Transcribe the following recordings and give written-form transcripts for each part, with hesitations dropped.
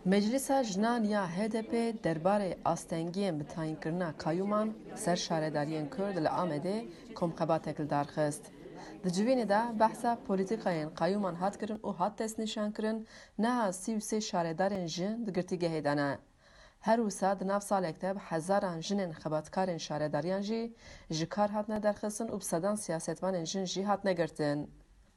Meclisa Jinan ya HDP derbarê astengiyên bi tayînkirina kayûman ser şaredariyên Kurd li Amedê komxebatek li darxist. Di civînê de behsa polîtîkayên kayûman hat kirin û hat destnîşankirin neha 33 şaredarên jin di girtîgehê de ne. Her wisa di nav salek de bi hezaran jinên xebatkarên şaredariyan jî ji kar hatine derxistin û bi sedan siyasetvanên jin jî hatine girtin.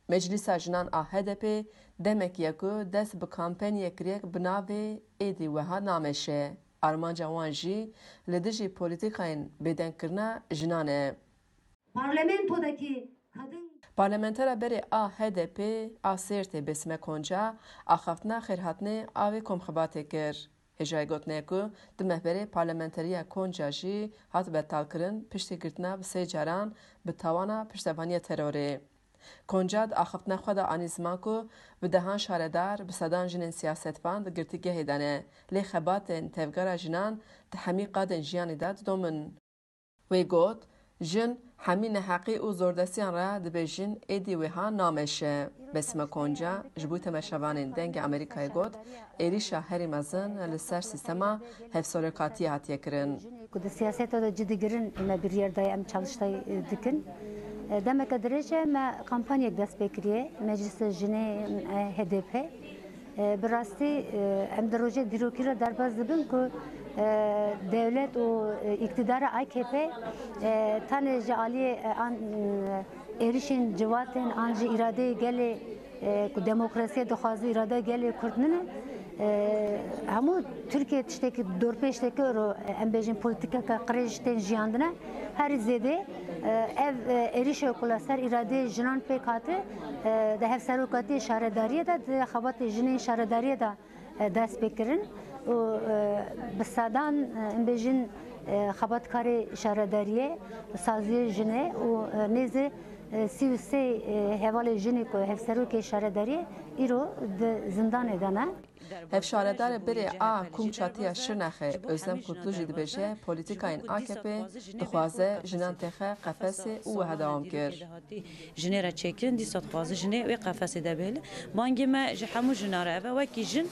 Meclisa Jinan a HDP demek ye ku dest bi kampanyek kirek bi navê êdî wiha nameşe. Armanca wan jî li dijî polîtîkayên bêdengkirina jinan e. Parlamentodaki kadın Parlamentera berê a HDP a Sêrtê Besme Konca axaftina xêrhatinê avê komxebatê kir. Hêjayê gotine ku di mehberê parlamenteriya Konca jî hat betalkirin piştî girtina bi sê caran bi tawana piştevaniya terorê. Konca di axaftina xwe de anî ziman ku bi dehan şaredar bi sedan jinên siyasetvan di girtîgehê de ne, lê xebatên tevgera jinan di hemî qadên jiyanê de didomin. Wê got, jin hemî neheqî û zordestiyan re dibêjin êdî wiha nameşe. Besme Konca ji bo temeşevanên dengê Amerîkayê got, êrîşa herî mezin li ser sîstema hevsorekatiyê hatiye kirin. ku di siyaseta da ciddi girin me bir yerde em çalıştay dikin. Demek derece me kampanyek dest bekiriye meclise jine HDP. Bir rastî em de roje dîrokîra derbas dibin ku devlet û iktidara AKP tanê ji aliyê an êrişên ciwatên an ji îradeyê gelê ku demokrasiye dixwaze îrade gelê Kurd nine hemû Türkiye tiştekî dorpêştekî ro em bêjin polîtîkeka qirêj tên jiyandine herî zêdê ev êrişê ku li ser îradeyê jinan pêk hate di hevserokatiyê şaredariyê de di xebatê jinên şaredariyê de dest pê kirin û bi sedan em bêjin xebatkarê şaredariyê saziyê jinê û nêzê 33 hevalê jinê ku hevserokê şaredariyê îro di zindanê de ne. Hevşaredar berê a Kumçatiya Şirnexê Özlem Kutlu jî dibêje polîtîkayên AKP dixwaze jinan têxe qefesê û wiha dewam kir. Jinê re çêkirin dîsa dixwaze jinê wê qefesê de bêle. Bangê me ji hemû jinan re ev e wekî jin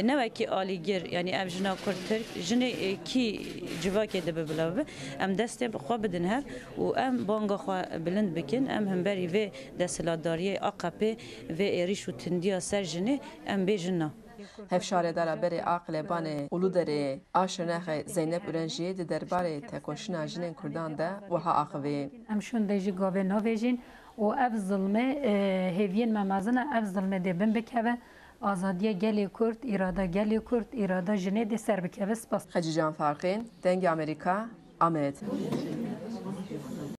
ne wekî alîgir yani ev jina Kurd Tirk jinê kî civakê dibe bila bibe em destê xwe bidin hev û em banga xwe bilind bikin em hemberî vê desthilatdariyê AKP vê êriş û tindiya ser jinê em bêjin na. Hevşaredara berê a Qelebanê Uluderê a Şirnexê Zeynep Ürenjiyê di derbarê tekoşîna jinên Kurdan de wiha axivî. Em şûn de jî gavê navêjin û ev zilmê hêviyên me mezin e ev zilmê dê bin bikeve azadiya gelê Kurd, îrada gelê Kurd, îrada jinê dê ser bikeve spas. Xecican Farqîn, Dengê Amerîka, Amed.